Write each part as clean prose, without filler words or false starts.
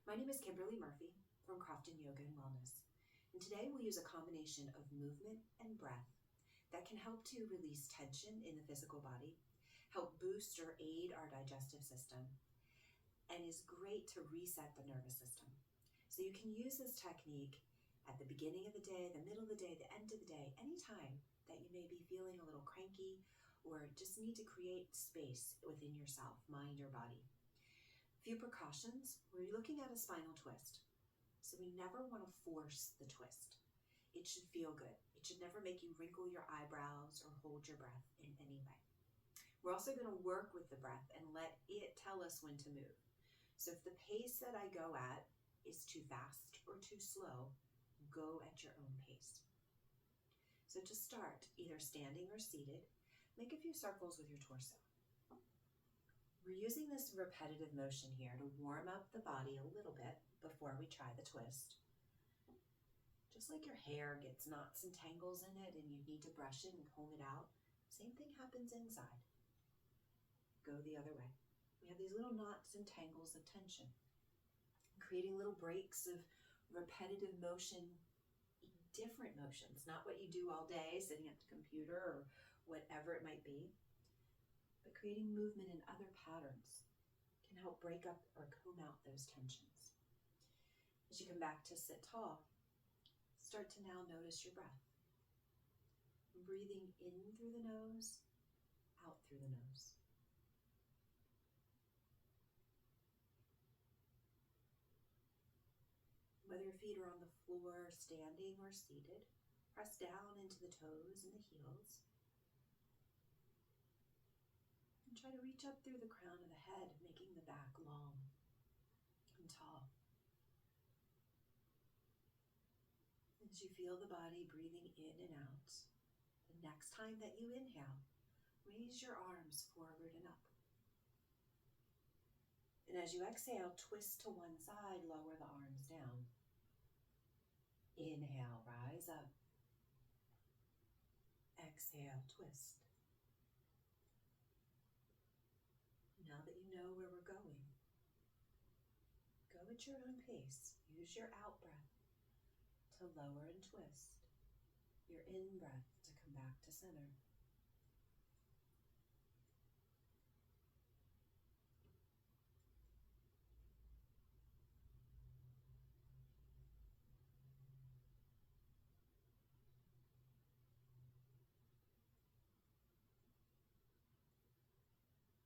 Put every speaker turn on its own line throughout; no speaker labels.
My name is Kimberly Murphy from Crofton Yoga Wellness, and today we'll use a combination of movement and breath that can help to release tension in the physical body, help boost or aid our digestive system, and is great to reset the nervous system. So you can use this technique at the beginning of the day, the middle of the day, the end of the day, anytime that you may be feeling a little cranky or just need to create space within yourself, mind or body. A few precautions. We're looking at a spinal twist. So we never want to force the twist. It should feel good. It should never make you wrinkle your eyebrows or hold your breath in any way. We're also going to work with the breath and let it tell us when to move. So if the pace that I go at is too fast or too slow, go at your own pace. So to start, either standing or seated, make a few circles with your torso. We're using this repetitive motion here to warm up the body a little bit before we try the twist. Just like your hair gets knots and tangles in it and you need to brush it and comb it out, same thing happens inside. Go the other way. We have these little knots and tangles of tension, creating little breaks of repetitive motion, different motions, not what you do all day sitting at the computer or whatever it might be, but creating movement in other patterns can help break up or comb out those tensions. As you come back to sit tall, start to now notice your breath. Breathing in through the nose, out through the nose. Whether your feet are on the floor, standing or seated, press down into the toes and the heels. And try to reach up through the crown of the head, making the back long and tall. As you feel the body breathing in and out, the next time that you inhale, raise your arms forward and up. And as you exhale, twist to one side, lower the arms down. Inhale, rise up. Exhale, twist. Now that you know where we're going, go at your own pace. Use your out breath to lower and twist. Your in breath to come back to center.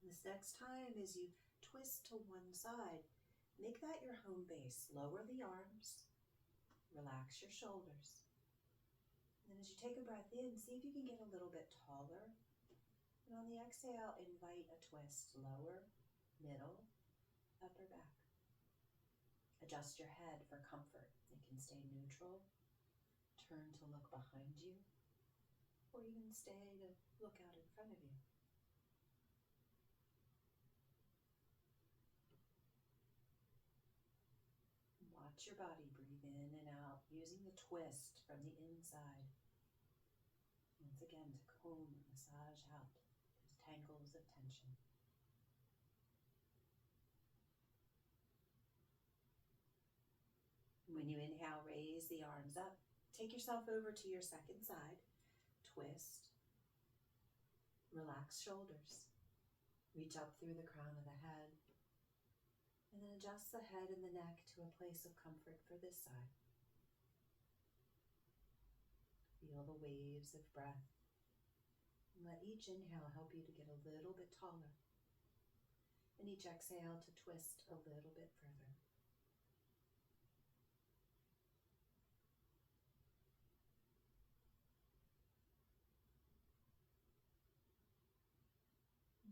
This next time, as you twist to one side, make that your home base. Lower the arms, relax your shoulders. And then as you take a breath in, see if you can get a little bit taller. And on the exhale, invite a twist, lower, middle, upper back. Adjust your head for comfort. It can stay neutral, turn to look behind you, or even stay to look out in front of you. Watch your body breathe in and out, using the twist from the inside. Once again, to comb and massage out those tangles of tension. When you inhale, raise the arms up. Take yourself over to your second side. Twist. Relax shoulders. Reach up through the crown of the head. And then adjust the head and the neck to a place of comfort for this side. Feel the waves of breath. And let each inhale help you to get a little bit taller. And each exhale to twist a little bit further.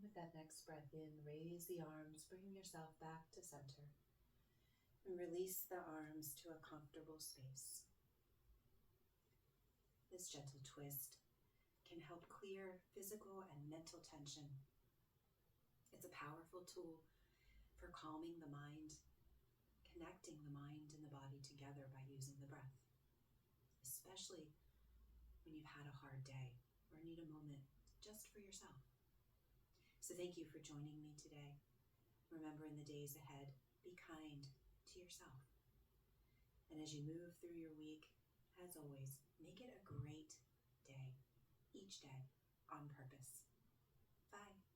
With that next breath in, raise the arms, bring yourself back to center, and release the arms to a comfortable space. This gentle twist can help clear physical and mental tension. It's a powerful tool for calming the mind, connecting the mind and the body together by using the breath, especially when you've had a hard day or need a moment just for yourself. So thank you for joining me today. Remember, in the days ahead, be kind to yourself. And as you move through your week, as always, make it a great day, each day, on purpose. Bye.